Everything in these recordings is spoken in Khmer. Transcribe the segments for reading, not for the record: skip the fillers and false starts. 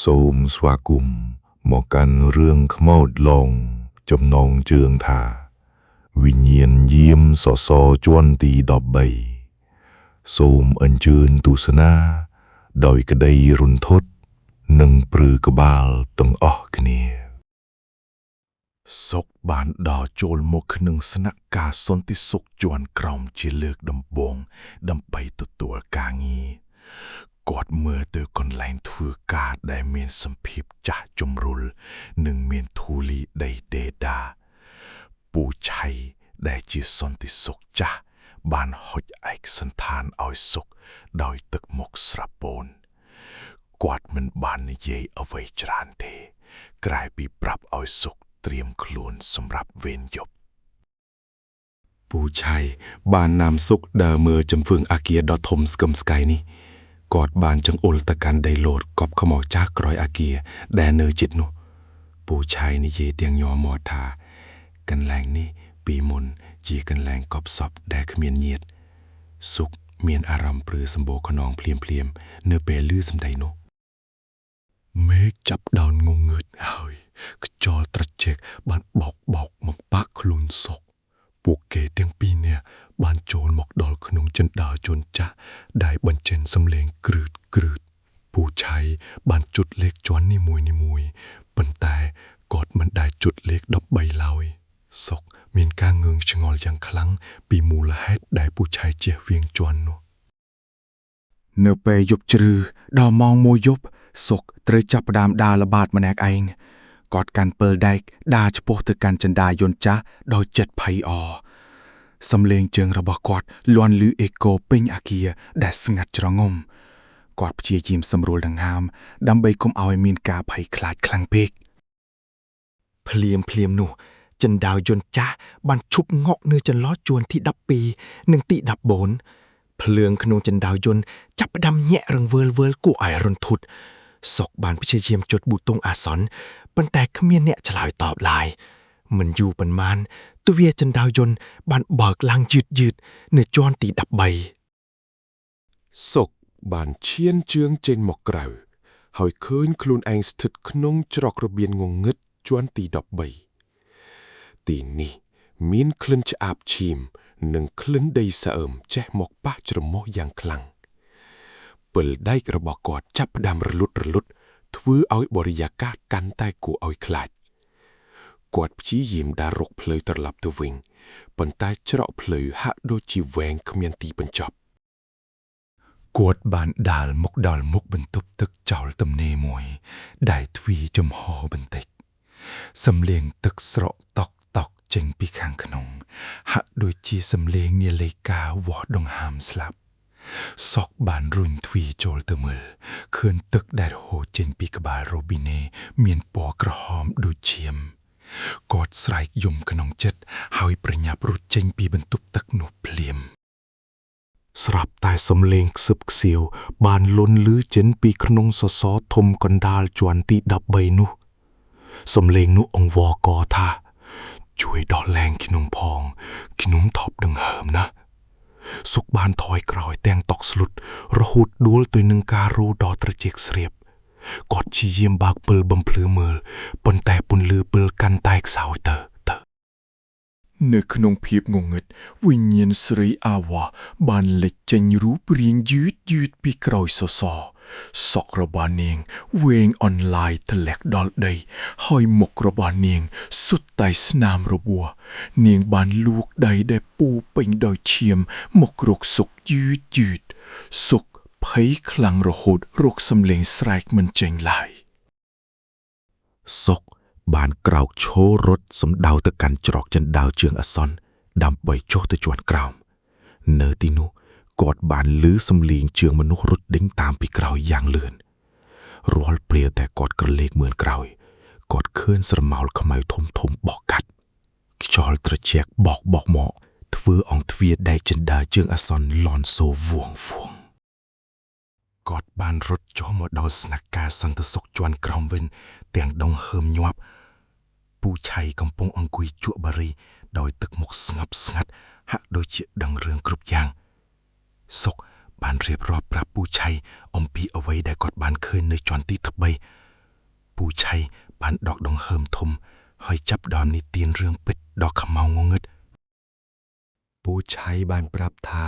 សូមស្វាគមន៍មកកាន់រឿងខ្មោចឡងចំណងជើងថាវិញ្ញាណយាមសសរជាន់ទី13សូមអញ្ជើញទស្សនាដោយក្តីរន្ធត់និងព្រឺក្បាលទាំងអស់គ្នាសុកបានដល់ចូលមកក្នុងស្នាក់ការសន្តិសុខជាន់ក្រោមជាលើកដំបូងដើម្បីទទួលការងារគាត់មើលទៅកន្លែងធ្វើការដែលមានសម្ភារចាស់ជំរុលនិងមានធូលីដីដេដាពូឆៃដែលជាសន្តិសុខចាស់បានហុចឯកសណ្ឋានឲ្យសុកដោយទឹកមុខស្រពោនគាត់មិនបាននិយាយអ្វីច្រើនទេក្រៅពីប្រាប់ឲ្យសុកត្រៀមខ្លួនសម្រាប់វេនយប់ពូឆៃបាននាំសុកដើរមើលចំហ្វឹងអាគារដ៏ធំស្កឹមស្កៃនេះគាត់បានចង្អុលទៅកាន់ដីលោតកប់ខ្មោចចាស់ក្រោយអាគារដែលនៅជិតនោះពូឆៃនិយាយទាំងញ័រមាត់ថាកន្លែងនេះពីមុនជាកន្លែងកប់សពដែលគ្មានញាតិសុកមានអារម្មណ៍ព្រឺសម្បូរខ្នងភ្លាមនៅពេលឮសម្ដីនោះមេឃចាប់ដោនងងឹតហើយខ្យល់ត្រជាក់បានបោកមកប៉ាក់ខ្លួនសុកពួកគេទាំងពីរនាក់បានចូលមកដល់ក្នុងចិន្តាជន់ចាស់ដែលបញ្ចេញសំឡេងគ្រឺតពូឆៃបានជុតលេខជាន់នីមួយប៉ុន្តែគាត់មិនដែលជុតលេខ13ឡើយសុកមានការងឿងឆ្ងល់យ៉ាងខ្លាំងពីមូលហេតុដែលពូឆៃជះវៀងជាន់នោះនៅពេលយប់ជ្រៅដល់ម៉ោង1យប់សុកត្រូវចាប់ផ្ដើមដើរល្បាតម្នាក់ឯងគាត់កាន់ពិលដែកដើរឆ្ពោះទៅកាន់ចិន្តាយន្តចាស់ដោយចិត្តភ័យអរសំឡេងជើងរបស់គាត់លាន់ឮអេកូពេញអាគារដែលស្ងាត់ជ្រងំគាត់ព្យាយាមសម្រួលដង្ហើមដើម្បីកុំឲ្យមានការភ័យខ្លាចខ្លាំងពេកភ្លាមនោះចិន្តាយន្តចាស់បានឈប់ងក់នៅចន្លោះជួរទី12និងទី14ភ្លើងក្នុងចិន្តាយន្តចាប់ផ្ដើមញាក់រង្វើលគួរឲ្យរន្ធត់សុកបានព្យាយាមចុចប៊ូតុងអាសន្នប៉ុន្តែគ្មានអ្នកឆ្លើយតបឡើយមិនយូរប៉ុន្មានទ្វារចិន្តាយន្តបានបើកឡើងយឺតនៅជាន់ទី13សុកបានឈានជើងចេញមកក្រៅហើយឃើញខ្លួនឯងស្ថិតក្នុងច្រករបៀនងងឹតជាន់ទី13ទីនេះមានក្លិនឆ្អាបឈាមនិងក្លិនដីសើមចេះមកប៉ះច្រមុះយ៉ាងខ្លាំងពិលដែករបស់គាត់ចាប់ផ្ដើមរលត់ធ្វើឲ្យបរិយាកាសកាន់តែគួរឲ្យខ្លាចគាត់ព្យាយាមដើររកផ្លូវត្រឡប់ទៅវិញប៉ុន្តែច្រកផ្លូវហាក់ដូចជាវែងគ្មានទីបញ្ចប់គាត់បានដើរមកដល់មុខបន្ទប់ទឹកចោលទំនេរមួយដែលទ្វារចំហបន្តិចសំឡេងទឹកស្រកតក់ចេញពីខាងក្នុងហាក់ដូចជាសំឡេងនាឡិកាវាស់ដង្ហើមស្លាប់សុកបានរុញទ្វារចូលទៅមើលឃើញទឹកដែលហូរចេញពីក្បាលរ៉ូប៊ីណេមានពណ៌ក្រហមដូចឈាមគាត់ស្រែកយំក្នុងចិត្តហើយប្រញាប់រត់ចេញពីបន្ទប់ទឹកនោះភ្លាមស្រាប់តែសំឡេងខ្សឹបខ្សៀវបានលន់ឮចេញពីក្នុងសសរធំកណ្ដាលជាន់ទី13នោះសំឡេងនោះអង្វរកថាជួយដោះលែងខ្ញុំផងខ្ញុំថប់ដង្ហើមណាសុកបានថយក្រោយទាំងតក់ស្លុតរហូតដួលទៅនឹងការរោដ៏ត្រជាក់ស្រៀបគាត់ព្យាយាមបើកពិលបំភ្លឺមើលប៉ុន្តែពន្លឺពិលកាន់តែខ្សោយទៅនៅក្នុងភាពងងឹតវិញ្ញាណស្រីអាវ៉ាបានលេចចេញរូបរាងយឺតពីក្រោយសសរសក់របស់នាងវែងអន្លាយធ្លាក់ដល់ដីហើយមុខរបស់នាងសុទ្ធតែស្នាមរបួសនាងបានលូកដៃដែលពូពេញដោយឈាមមករកសុកយឺតសុកភ័យខ្លាំងរហូតរកសំឡេងស្រែកមិនចេញឡើយសុកបានក្រោកឈររត់សម្ដៅទៅកាន់ច្រកចិន្តាជើងអាសន្នដើម្បីចុះទៅជាន់ក្រោមនៅទីនោះគាត់បានឮសំឡេងជើងមនុស្សរត់ដេញតាមពីក្រោយយ៉ាងលឿនរាល់ពេលតែគាត់ក្រឡេកមើលក្រោយគាត់ឃើញស្រមោលខ្មៅធំបោកកាត់ខ្យល់ត្រជាក់បោកមកធ្វើអង្ទ្វារដែកចិន្តាជើងអាសន្នលន់សូរវងគាត់បានរត់ចុះមកដល់ស្នាក់ការសន្តិសុខជាន់ក្រោមវិញទាំងដងហើមញាប់ពូឆៃកំពុងអង្គុយជក់បារីដោយទឹកមុខស្ងប់ស្ងាត់ហាក់ដូចជាដឹងរឿងគ្រប់យ៉ាងសុកបានរៀបរាប់ប្រាប់ពូឆៃអំពីអ្វីដែលគាត់បានឃើញនៅជាន់ទី13 ผู้ชัยបានដកដង្ហើមធំហើយចាប់ដើមនិទានរឿងពិតដ៏ខ្មៅងងឹតผู้ชัยបានប្រាប់ថា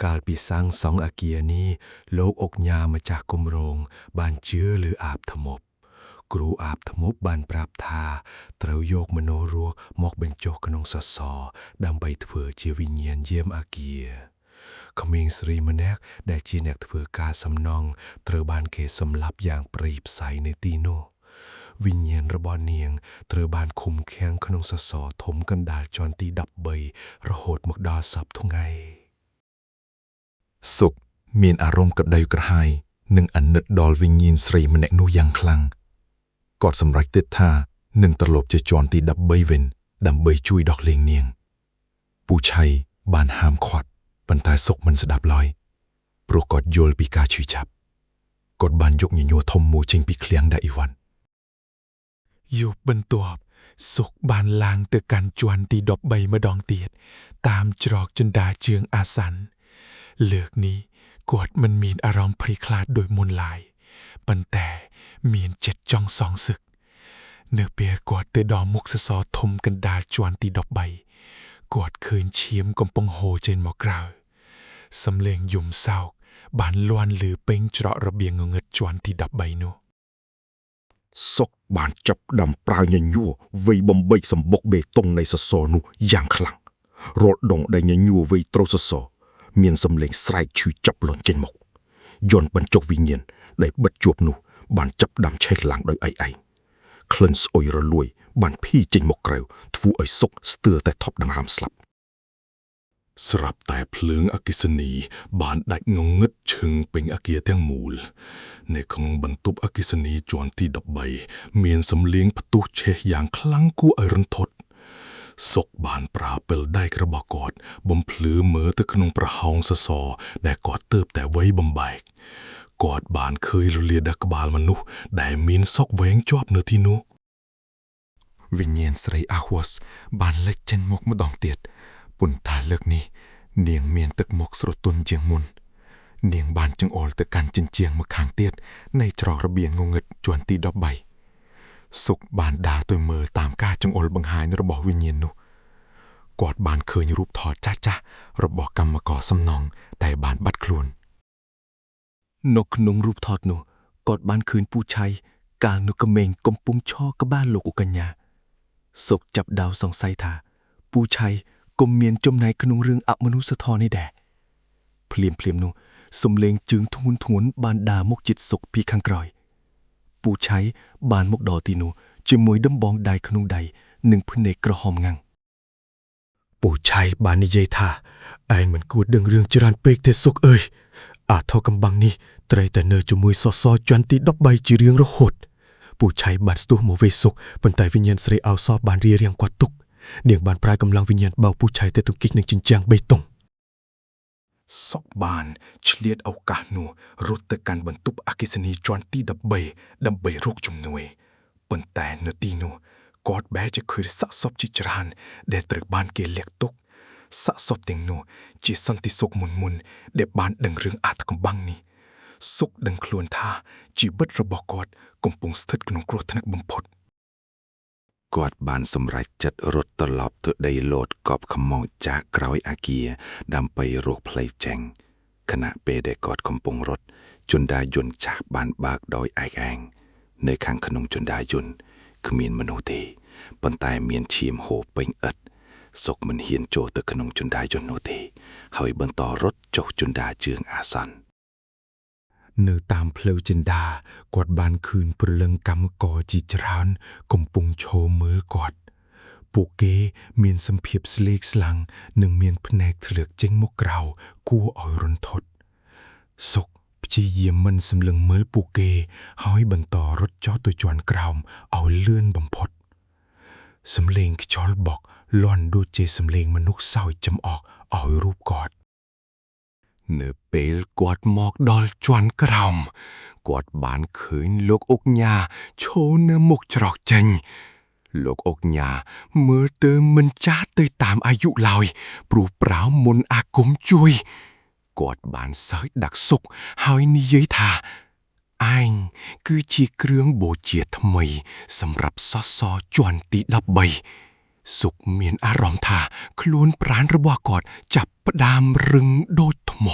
កាលពីសាងសង់អគារនេះលោកអុកញ៉ាម្ចាស់គម្រោងបានជឿលើអាបថ្មប់គ្រូអាបថ្មប់បានប្រាប់ថាត្រូវយកមនោរស់មកបញ្ចុះក្នុងសសរដើម្បីធ្វើជាវិញ្ញាណយាមអគារក្មេងស្រីម្នាក់ដែលជាអ្នកធ្វើការសំណង់ត្រូវបានគេសម្លាប់យ៉ាងព្រៃផ្សៃនៅទីនោះវិញ្ញាណរបស់នាងត្រូវបានឃុំឃាំងក្នុងសសរធំកណ្ដាលជាន់ទី13រហូតមកដល់សព្វថ្ងៃសុកមានអារម្មណ៍ក្តៅក្រហាយនិងអាណិតដល់វិញ្ញាណស្រីម្នាក់នោះយ៉ាងខ្លាំងគាត់សម្រេចចិត្តថានឹងត្រឡប់ជាជាន់ទី13វិញដើម្បីជួយដោះលែងនាងពូឆៃបានហាមឃាត់ប៉ុន្តែសុកមិនស្ដាប់ឡើយព្រោះគាត់យល់ពីការឈឺចាប់គាត់បានយកញញួរធំមួយចេញពីឃ្លាំងដាអ៊ីវ៉ាន់យប់បន្ទាប់សុកបានឡើងទៅកាន់ជាន់ទី13ម្ដងទៀតតាមច្រកចិន្តាជើងអាសានលើកនេះគាត់មិនមានអារម្មណ៍ភ័យខ្លាចដូចមុនឡើយប៉ុន្តែមានចិត្តចង់សងសឹកនៅពេលគាត់ទៅដល់មុខសសរធំកណ្ដាលជាន់ទី13គាត់ឃើញឈាមកំពុងហូរចេញមកក្រៅសំឡេងយំសោកបានលាន់ឮពេញច្រករបៀងងងឹតជាន់ទី13នោះសុកបានចាប់ដាំប្រើញញួរវៃបំបីសម្បុកបេតុងនៃសសរនោះយ៉ាងខ្លាំងរាល់ដងដែលញញួរវៃត្រូវសសរមានសំឡេងស្រែកឈឺចាប់លន់ចេញមកយន្តបញ្ចុះវិញ្ញាណដែលបិទជាប់នោះបានចាប់ដាំឆេះឡើងដោយឯងក្លិនស្អុយរលួយបានភីចេញមកក្រៅធ្វើឲ្យសុកស្ទើរតែថប់ដង្ហើមស្លាប់ស្រាប់តែភ្លើងអគ្គិសនីបានដាច់ងងឹតឈឹងពេញអគារទាំងមូលនៅក្នុងបន្ទប់អគ្គិសនីជាន់ទី13មានសំឡេងផ្ទុះឆេះយ៉ាងខ្លាំងគួរឲ្យរន្ធត់សុកបានប្រើពេលដែករបស់គាត់បំភ្លឺមើលទៅក្នុងប្រហោងសសរដែលគាត់ទើបតែវៃបំបែកគាត់បានឃើញរលាដក្បាលមនុស្សដែលមានសក់វែងជាប់នៅទីនោះវិញ្ញាណស្រីអាហួសបានលេចចេញមកម្ដងទៀតប៉ុន្តែលើកនេះនាងមានទឹកមុខស្រទន់ជាងមុននាងបានចង្អុលទៅកាន់ជញ្ជាំងម្ខាងទៀតនៃច្រករបៀងងងឹតជាន់ទី13សុកបានដើរទៅមើលតាមការចង្អុលបង្ហាញរបស់វិញ្ញាណនោះគាត់បានឃើញរូបថតចាស់ៗរបស់កម្មករសំណង់ដែលបានបាត់ខ្លួននៅក្នុងរូបថតនោះគាត់បានឃើញពូឆៃកាលនោះក្មេងកំពុងឈរក្បែរលោកឧកញ្ញាសុកចាប់ដៅសង្ស័យថាពូឆៃក៏មានចំណែកក្នុងរឿងអមនុស្សធម៌នេះដែរភ្លាមនោះសំឡេងជើងធ្ងន់បានដើរមកជិតសុកពីខាងក្រោយពូឆៃបានមកដល់ទីនោះជាមួយដំបងដៃក្នុងដៃនិងភ្នែកក្រហមងាំងពូឆៃបាននិយាយថាឯងមិនគួរដឹងរឿងច្រើនពេកទេសុកអើយអាថោកំបាំងនេះត្រូវតែនៅជាមួយសសរជាន់ទី13ជារៀងរហូតពូឆៃបានស្ទុះមកវេសុកប៉ុន្តែវិញ្ញាណស្រីអោសបានរារាំងគាត់ទុកនាងបានប្រើកម្លាំងវិញ្ញាណបោកពូឆៃទៅទង្គិចនឹងជញ្ជាំងបេតុងសុកបានឆ្លៀតឱកាសនោះរត់ទៅកាន់បន្ទប់អគ្គិសនីជាន់ទី13ដើម្បីរកជំនួយប៉ុន្តែនៅទីនោះគាត់បែរជាឃើញសាកសពជាច្រើនដែលត្រូវបានគេលាក់ទុកសាកសពទាំងនោះជាសន្តិសុខមុនដែលបានដឹងរឿងអាថកំបាំងនេះសុកដឹងខ្លួនថាជីវិតរបស់គាត់កំពុងស្ថិតក្នុងគ្រោះថ្នាក់បំផុតគាត់បានសម្រេចចិត្តរត់ត្រឡប់ទៅដីលោតកប់ខ្មោចចាក់ក្រោយអគារដើម្បីរកផ្លូវចេញខណៈពេលដែលគាត់កំពុងរត់ជណ្ដាយន្តចាស់បានបើកដោយឯកឯងនៅខាងក្នុងជណ្ដាយន្តគ្មានមនុស្សទេប៉ុន្តែមានឈាមហូរពេញឥដ្ឋសុកមិនហ៊ានចូលទៅក្នុងជណ្ដាយន្តនោះទេហើយបន្តរត់ចុះជណ្ដាជើងអាសន្ននៅតាមផ្លូវចិន្តាគាត់បានឃើញព្រលឹងកម្មករជាច្រើនកំពុងឈរមើលគាត់ពួកគេមានសម្ភារស្លេកស្លាំងនិងមានភ្នែកធ្លាក់ចេញមកក្រៅគួរឲ្យរន្ធត់សុកព្យាយាមមិនសម្លឹងមើលពួកគេហើយបន្តរត់ចុះទៅជាន់ក្រោមឲ្យលឿនបំផុតសំឡេងខ្យល់បក់លាន់ដូចជាសំឡេងមនុស្សសើចចំអកឲ្យរូបគាត់នៅពេលគាត់មកដល់ជាន់ក្រោមគាត់បានឃើញលោកអុកញ៉ាឈរនៅមុខច្រកចេញលោកអុកញ៉ាមើលទៅមិនចាស់ទៅតាមអាយុឡើយព្រោះប្រៅមុនអាគមជួយគាត់បានសើចដាក់សុកហើយនិយាយថា ឯងគឺជាគ្រឿងបូជាថ្មីសម្រាប់សសជាន់ទី13សុកមានអារម្មណ៍ថាខ្លួនប្រាណរបស់គាត់ចាប់ផ្ដើមរឹងដូចថ្ម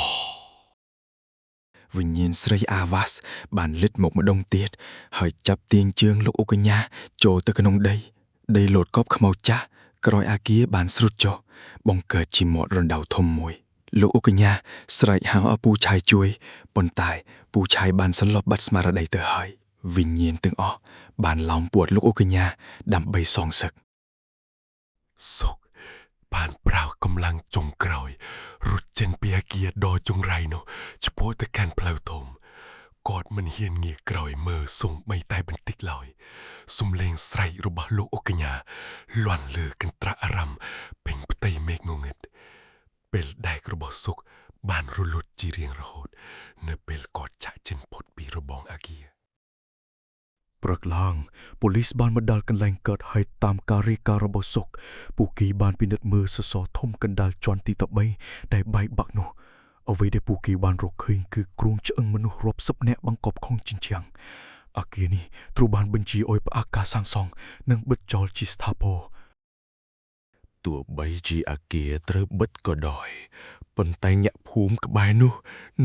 វិញ្ញាណស្រីអាវ៉ាសបានលិតមកម្ដងទៀតហើយចាប់ទាញជើងលោកឧកញ្ញាចូលទៅក្នុងដីលោតកប់ខ្មៅចាស់ក្រោយអាគារបានស្រុតចុះបង្កើតជាមាត់រណ្ដៅធំមួយលោកឧកញ្ញាស្រែកហៅឲ្យពូឆាយជួយប៉ុន្តែពូឆាយបានសន្លប់បាត់ស្មារតីទៅហើយវិញ្ញាណទាំងអស់បានឡោមពួតលោកឧកញ្ញាដើម្បីសងសឹកសុកបានប្រើកម្លាំងចុងក្រោយរត់ចេញពីអាគារដ៏ចង្រៃនោះឆ្ពោះទៅកាន់ផ្លូវធំគាត់មិនហ៊ានងាកក្រោយមើលសូម្បីតែបន្តិចឡើយសំឡេងស្រែករបស់លោកឧកញ្ញាលាន់លើកន្ត្រាក់អារម្មណ៍ពេញផ្ទៃមេឃងងឹតពេលដែករបស់សុកបានរលត់ជារៀងរហូតនៅពេលគាត់ចាក់ចេញផុតពីរបងអាគារព្រឹកឡើងប៉ូលីសបានមកដល់កន្លែងកើតហេតុតាមការរាយការណ៍របស់សុកពួកគេបានពិនិត្យមើលសសរធំកណ្ដាលជាន់ទី13ដែលបែកបាក់នោះអ្វីដែលពួកគេបានរកឃើញគឺគ្រោងឆ្អឹងមនុស្សរាប់សិបនាក់បង្កប់ក្នុងជញ្ជាំងអាគារនេះត្រូវបានបញ្ជាឲ្យផ្អាកការសាងសង់និងបិទចោលជាស្ថាពរទោះបីជាអាគារត្រូវបិទក៏ដោយប៉ុន្តែញាក់ភូមិក្បែរនោះ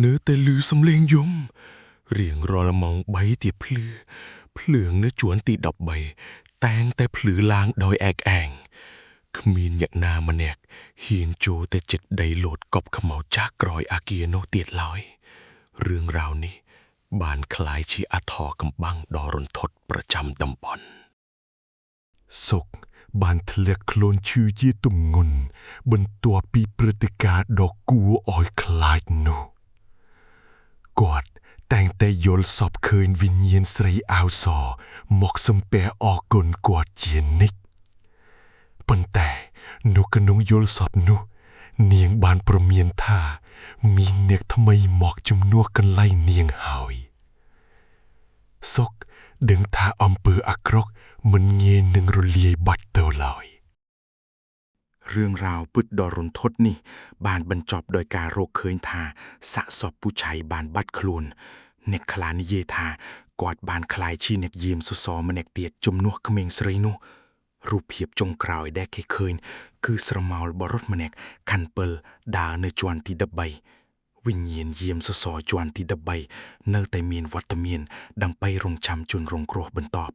នៅតែឮសំឡេងយំរៀងរាល់ម៉ោង3ទៀបភ្លើងនៅជាន់ទី13តែងតែភ្លឺឡើងដោយឯកឯងគ្មានអ្នកណាម្នាក់ហ៊ានចូលទៅជិតដីលោតកប់ខ្មៅចាស់ក្រោយអាគារនោះទៀតឡើយរឿងរ៉ាវនេះបានคล้ายជាអធរកំបាំងដ៏រន្ធត់ប្រចាំតំបន់សុកបានធ្លាក់ខ្លួនឈឺជាទម្ងន់បន្ទាប់ពីព្រឹត្តិការណ៍ដ៏គួរឲ្យខ្លាចនោះគាត់តែងតែយល់សពឃើញវិញ្ញាណស្រីអាវសមកសំពះអរគុណគាត់ជានិច្ចប៉ុន្តែនៅក្នុងយល់សពនោះនាងបានប្រមានថាមានអ្នកថ្មីមកជំនួសកន្លែងនាងហើយសុកដឹងថាអំពើអាក្រក់មិនងាយនឹងរលាយបាត់ទៅឡើយរឿងរ៉ាវពិតដ៏រន្ធត់នេះបានបញ្ចប់ដោយការរកឃើញថាសាកសពពូឆៃបានបាត់ខ្លួនអ្នកខ្លះនិយាយថាគាត់បានក្លាយជាអ្នកយាមសសរម្នាក់ទៀតជំនួសក្មេងស្រីនោះរូបភាពចុងក្រោយដែលគេឃើញគឺស្រមោលបរិសម្នាក់ខាន់ពិលដើរនៅជាន់ទី13វិញ្ញាណយាមសសរជាន់ទី13នៅតែមានវត្តមានដើម្បីរងចាំជនរងគ្រោះបន្ទាប់